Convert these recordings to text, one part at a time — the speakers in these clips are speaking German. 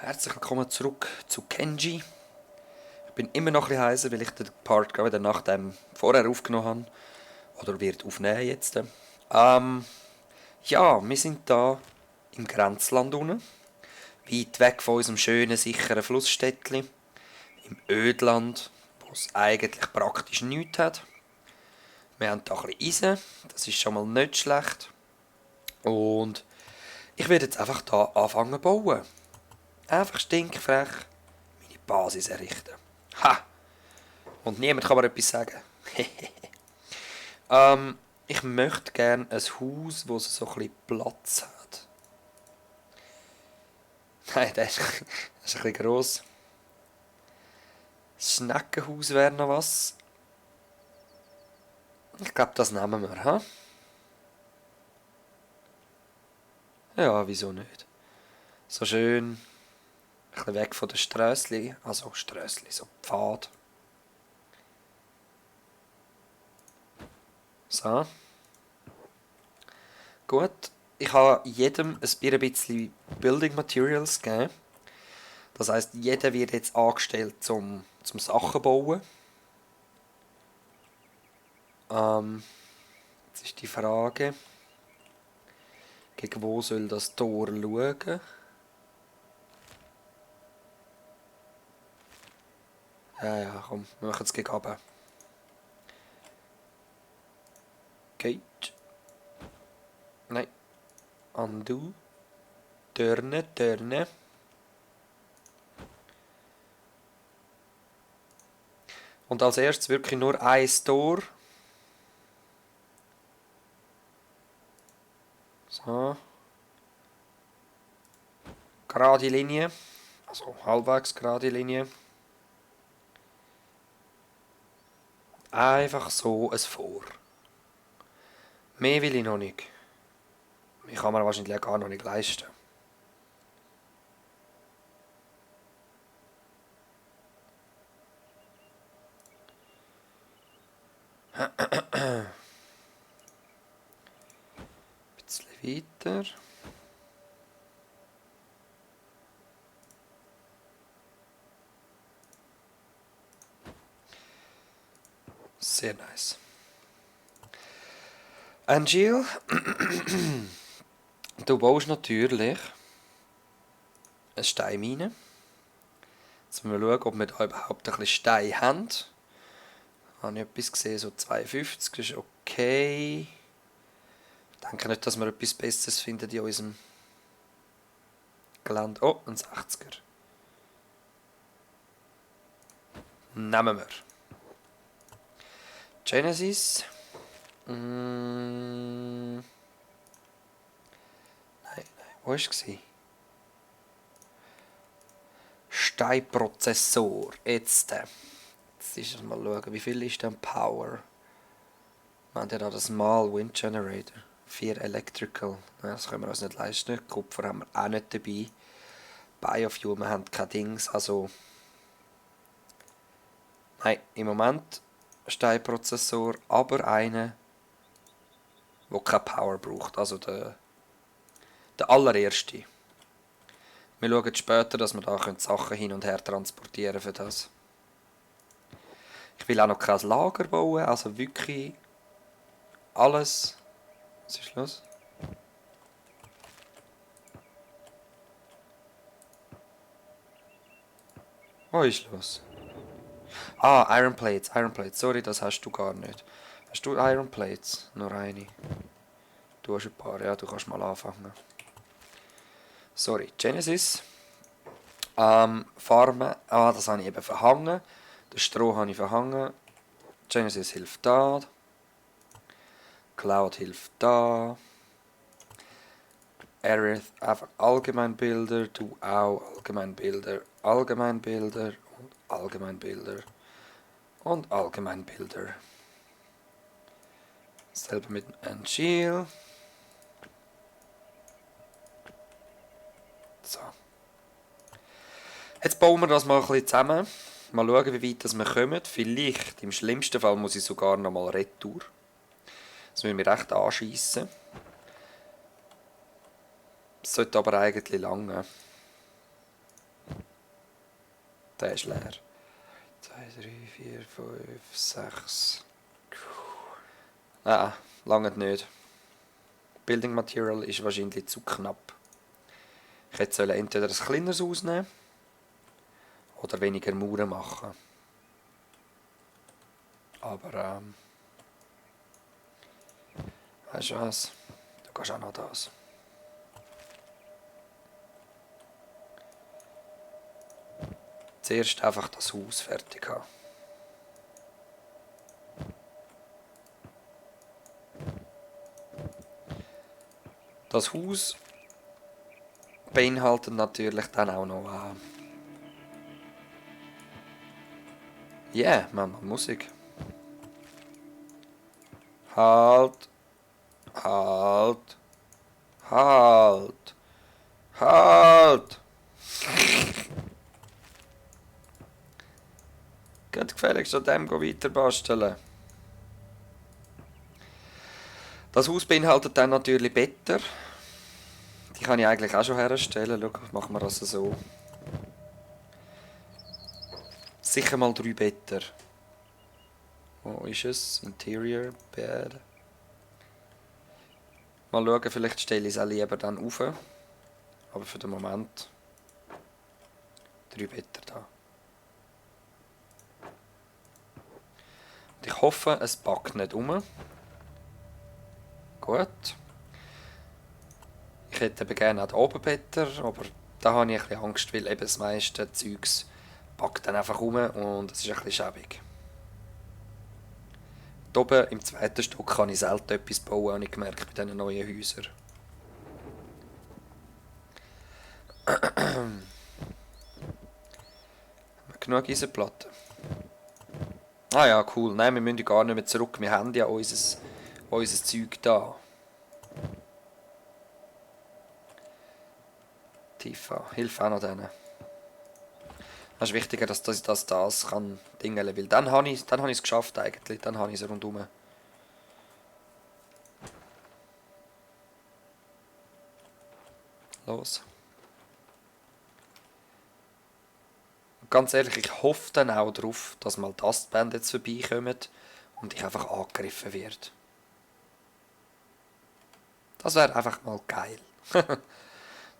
Herzlich willkommen zurück zu Kenji. Ich bin immer noch ein bisschen heiser, weil ich den Part gerade wieder nach dem vorher aufgenommen habe. Oder wird aufnehmen jetzt. Ja, wir sind da im Grenzland unten. Weit weg von unserem schönen, sicheren Flussstädtchen. Im Ödland, wo es eigentlich praktisch nichts hat. Wir haben da ein bisschen Eisen, das ist schon mal nicht schlecht. Und ich werde jetzt einfach da anfangen zu bauen. Einfach stinkfrech meine Basis errichten. Ha! Und niemand kann mir etwas sagen. Ich möchte gerne ein Haus, wo es so ein bisschen Platz hat. Nein, das ist ein bisschen gross. Das Schneckenhaus wäre noch was. Ich glaube, das nehmen wir, ha? Ja, wieso nicht? So schön. Ein bisschen weg von den Strössli. Also Strössli, so Pfad. So. Gut. Ich habe jedem ein bisschen Building Materials gegeben. Das heisst, jeder wird jetzt angestellt zum Sachen bauen. Jetzt ist die Frage, gegen wo soll das Tor schauen? Ja, komm, wir machen es gegen runter. Gate. Nein. Undo. Turnen. Und als erstes wirklich nur ein Tor. So. Gerade Linie. Also halbwegs gerade Linie. Einfach so ein Vor. Mehr will ich noch nicht. Ich kann mir wahrscheinlich gar noch nicht leisten. Ein bisschen weiter. Sehr nice. Angel, du baust natürlich eine Steinmine. Jetzt müssen wir schauen, ob wir da überhaupt ein bisschen Stein haben. Habe ich etwas gesehen, so 52, das ist okay. Ich denke nicht, dass wir etwas Besseres finden in unserem Gelände. Oh, ein 60er. Nehmen wir. Genesis. Nein, wo war es? Steinprozessor. Jetzt ist es mal schauen, wie viel ist denn Power? Wir haben ja da das Mal Wind Generator. 4 Electrical. Das können wir uns nicht leisten. Kupfer haben wir auch nicht dabei. Biofuel, wir haben kein Dings. Also. Nein, im Moment Steinprozessor, aber einer, der keine Power braucht. Also der allererste. Wir schauen später, dass wir da Sachen hin und her transportieren für das. Ich will auch noch kein Lager bauen, also wirklich alles. Was ist los? Was ist los? Ah, Iron Plates. Sorry, das hast du gar nicht. Hast du Iron Plates? Nur eine. Du hast ein paar, ja, du kannst mal anfangen. Sorry, Genesis. Farmen. Ah, das habe ich eben verhangen. Das Stroh habe ich verhangen. Genesis hilft da. Cloud hilft da. Aerith einfach Allgemeinbilder. Du auch Allgemeinbilder. Allgemeinbilder. Und Allgemeinbilder. Und Allgemeinbilder. Selber mit Angel. So. Jetzt bauen wir das mal ein bisschen zusammen. Mal schauen, wie weit wir kommen. Vielleicht, im schlimmsten Fall, muss ich sogar noch mal retour. Das will mich recht anschiessen. Es sollte aber eigentlich lange. Der ist leer. 2, 3, 4, 5, 6. Ah, lange nicht. Building Material ist wahrscheinlich zu knapp. Ich hätte entweder ein kleineres ausnehmen oder weniger Mauern machen. Aber weißt du was? Du kannst auch noch das. Zuerst einfach das Haus fertig haben. Das Haus beinhaltet natürlich dann auch noch machen wir Musik. Halt, halt, halt, halt. Geht gefälligst an dem weiter basteln. Das Haus beinhaltet dann natürlich Better. Die kann ich eigentlich auch schon herstellen. Schau, machen wir das so. Sicher mal 3 Better. Wo ist es? Interior, Bed. Mal schauen, vielleicht stelle ich es auch lieber dann auf. Aber für den Moment 3 Better da. Und ich hoffe, es packt nicht um. Gut. Ich hätte eben gerne auch oben Better, aber da habe ich ein bisschen Angst, weil eben das meiste Zeugs packt dann einfach um und es ist ein bisschen schäbig. Hier oben im zweiten Stock kann ich selten etwas bauen, habe ich gemerkt, bei diesen neuen Häusern. Haben wir genug Eisenplatten? Ah ja, cool. Nein, wir müssen gar nicht mehr zurück. Wir haben ja unser Zeug da. Tifa, hilf auch noch denen. Es ist wichtiger, dass das kann dingeln, weil dann habe ich es geschafft eigentlich. Dann habe ich es rundum. Los. Und ganz ehrlich, ich hoffe dann auch darauf, dass mal das Band jetzt vorbeikommt und ich einfach angegriffen wird. Das wäre einfach mal geil. Dann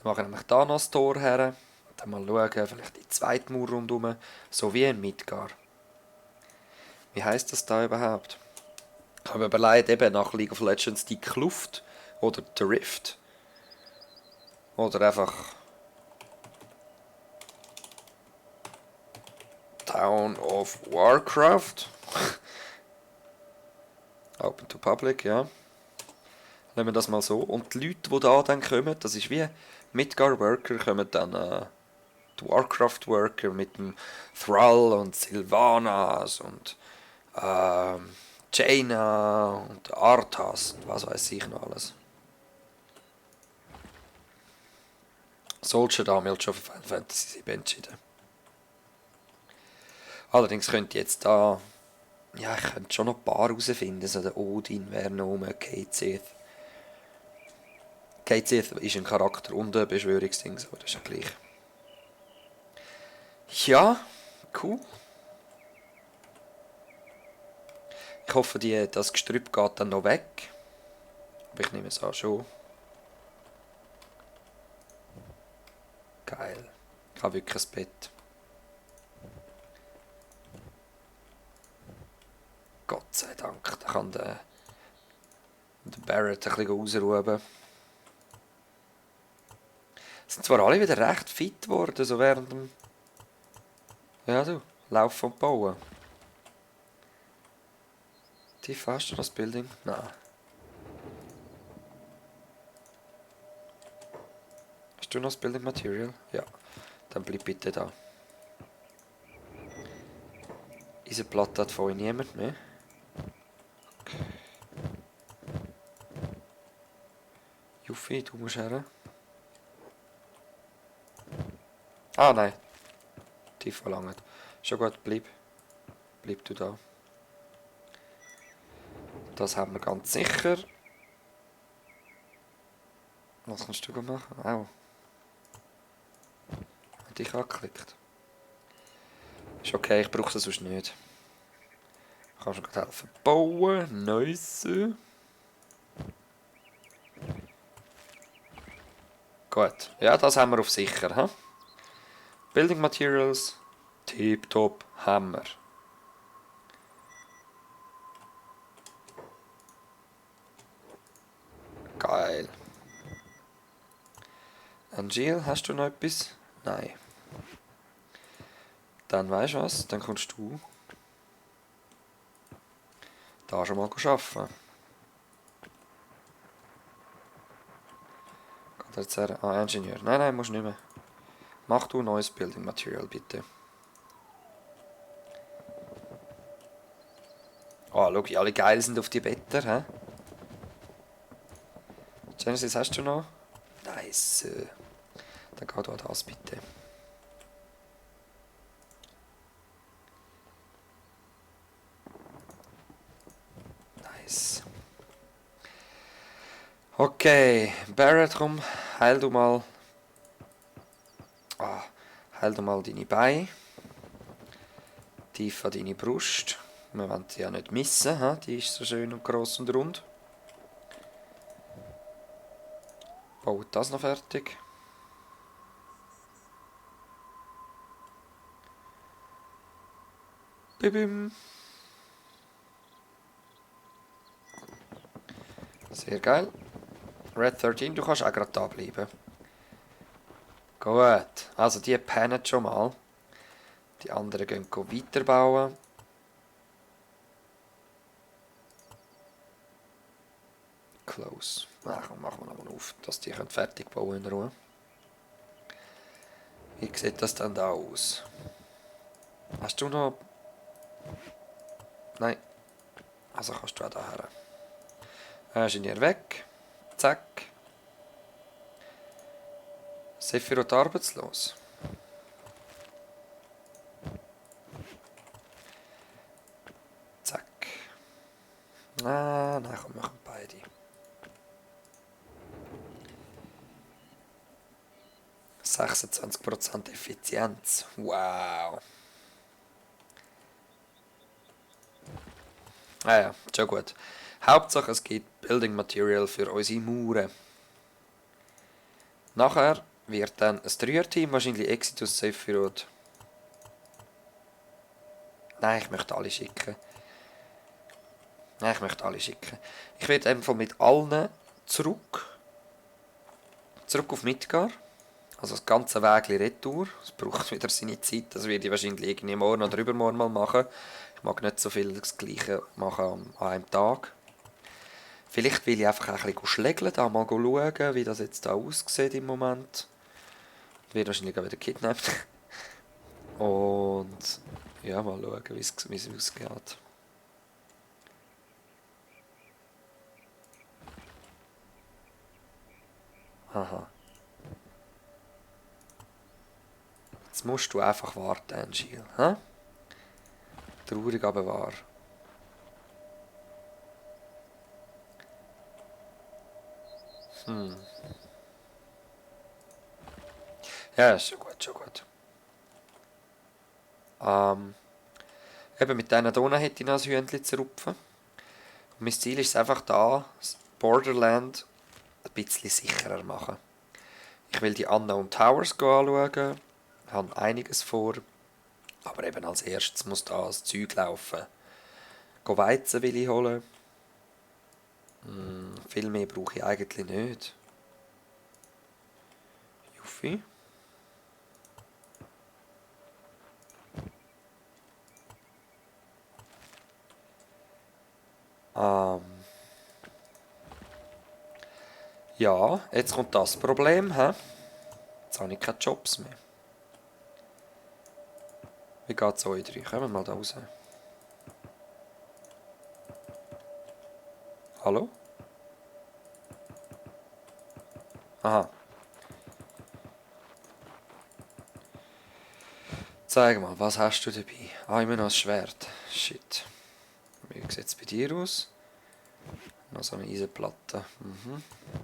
mache ich nämlich da noch das Tor her. Dann mal schauen, vielleicht die zweite Mauer rundum. So wie in Midgar. Wie heisst das da überhaupt? Ich habe mir überlegt, eben nach League of Legends die Kluft oder The Rift. Oder einfach Town of Warcraft. Open to Public, ja. Nehmen wir das mal so. Und die Leute, die da dann kommen, das ist wie Midgar Worker, kommen dann die Warcraft Worker mit dem Thrall und Sylvanas und Jaina und Arthas und was weiß ich noch alles. Soldier da schon für Final Fantasy 7 entschieden. Allerdings könnte ich jetzt da. Ja, ich könnte schon noch ein paar herausfinden. So der Odin wäre noch um, Cait Sith. Cait Sith ist ein Charakter und ein Beschwörungsding, so, das ist ja gleich. Ja, cool. Ich hoffe, das Gestrüpp geht dann noch weg. Aber ich nehme es an schon. Geil. Ich habe wirklich ein Bett. Gott sei Dank. Da kann der Barrett ein bisschen ausruhen. Sind zwar alle wieder recht fit geworden, so während dem Laufen und Bauen. Tief hast du das Building? Nein. Hast du noch das Building Material? Ja. Dann bleib bitte da. Diese Platte hat vorhin niemand mehr. Okay. Juffi, du musst her. Ah, nein. Tief verlangt. Schon gut, bleib. Bleib du da. Das haben wir ganz sicher. Was kannst du machen? Auch. Hat dich angeklickt. Ist okay, ich brauche das sonst nicht. Kannst du gerade helfen? Bauen, Neues. Gut. Ja, das haben wir auf sicher. He? Building Materials. Tipptopp. Hammer. Geil. Angel, hast du noch etwas? Nein. Dann weißt du was? Dann kommst du da schon mal arbeiten. Geht er jetzt her? Ah, Ingenieur. Nein, nein, musst nicht mehr. Mach du ein neues Building Material, bitte. Ah, schau, wie alle geil sind auf die Better, hä? Genesis, hast du noch? Nice. Dann geh da das bitte. Nice. Okay, Barrett, komm, heil du mal. Heil du mal deine Beine. Tief an deine Brust. Wir wollen die ja nicht missen, he? Die ist so schön und gross und rund. Baut das noch fertig. Bibim. Sehr geil. Red 13, du kannst auch gerade da bleiben. Gut, also die pennen schon mal. Die anderen gehen weiterbauen. Close. Ach, machen wir nochmal auf, dass die fertig bauen in Ruhe. Wie sieht das dann da aus? Hast du noch... Nein. Also kannst du auch da her. Ingenieur weg. Zack. Sephiroth arbeitslos. Zack. Ah, nein, komm, wir machen beide. %26% Effizienz. Wow. Ah ja, schon gut. Hauptsache es gibt Building Material für unsere Mauern. Nachher wird dann ein Dreierteam, wahrscheinlich Exitus, Sephiroth. Nein, ich möchte alle schicken. Nein, ich möchte alle schicken. Ich werde einfach mit allen zurück auf Midgar. Also das ganze Weg retour. Es braucht wieder seine Zeit. Das werde ich wahrscheinlich irgendwie morgen oder übermorgen mal machen. Ich mag nicht so viel das Gleiche machen an einem Tag. Vielleicht will ich einfach ein bisschen schlägeln, da mal schauen, wie das jetzt da aussieht im Moment. Ich werde wahrscheinlich auch wieder kidnappt. Und ja, mal schauen, wie es ausgeht. Aha. Jetzt musst du einfach warten, Angel. Hä? Traurig, aber wahr. Ja, ist schon gut, schon gut. Eben mit diesen Donen hätte ich noch ein Hühnchen zu rupfen. Und mein Ziel ist es einfach da, das Borderland ein bisschen sicherer machen. Ich will die Unknown Towers anschauen, habe einiges vor, aber eben als erstes muss da das Zeug laufen. Weizen will ich holen. Viel mehr brauche ich eigentlich nicht. Juffi. Ja, jetzt kommt das Problem. He? Jetzt habe ich keine Jobs mehr. Wie geht es euch drei? Kommen wir mal da raus. Hallo? Aha. Zeig mal, was hast du dabei? Ah, immer noch ein Schwert. Shit. Wie sieht es bei dir aus? Noch so eine Eisenplatte.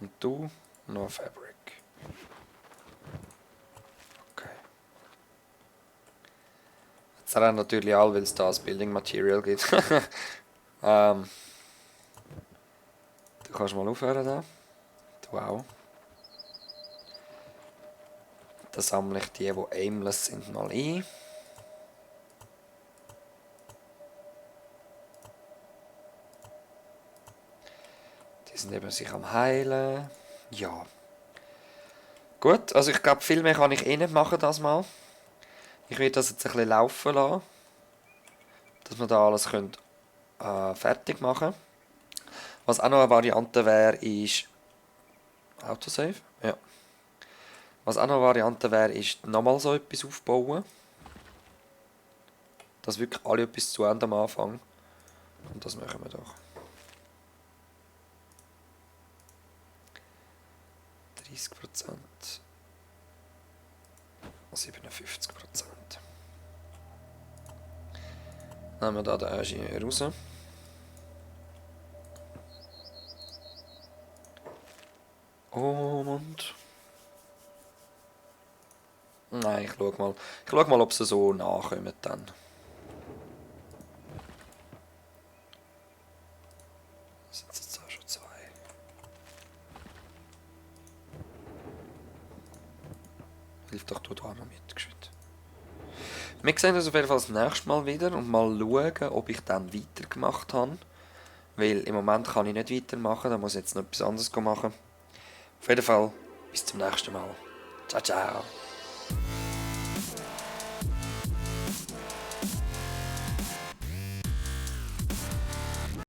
Und du? Noch Fabric. Okay. Das rennt natürlich all, weil es da das Building Material gibt. Du kannst mal aufhören da. Du auch. Dann sammle ich die aimless sind, mal ein. Die sind eben sich am heilen. Ja. Gut, also ich glaube, viel mehr kann ich eh nicht machen das mal. Ich werde das jetzt ein bisschen laufen lassen, dass wir da alles können, fertig machen. Was auch noch eine Variante wäre, ist Autosave. Ja. Was auch noch eine Variante wäre, ist nochmal so etwas aufbauen. Dass wirklich alle etwas zu Ende am Anfang. Und das machen wir doch. 30%. 57%. Nehmen wir da den Ingenieur raus. Und... Nein, ich schau mal, ob sie so nachkommen dann. Das sind jetzt auch schon 2. Hilf doch du da noch mit, geschwind. Wir sehen uns auf jeden Fall das nächste Mal wieder und mal schauen, ob ich dann weitergemacht habe. Weil im Moment kann ich nicht weitermachen, da muss ich jetzt noch etwas anderes machen. Auf jeden Fall, bis zum nächsten Mal. Ciao, ciao.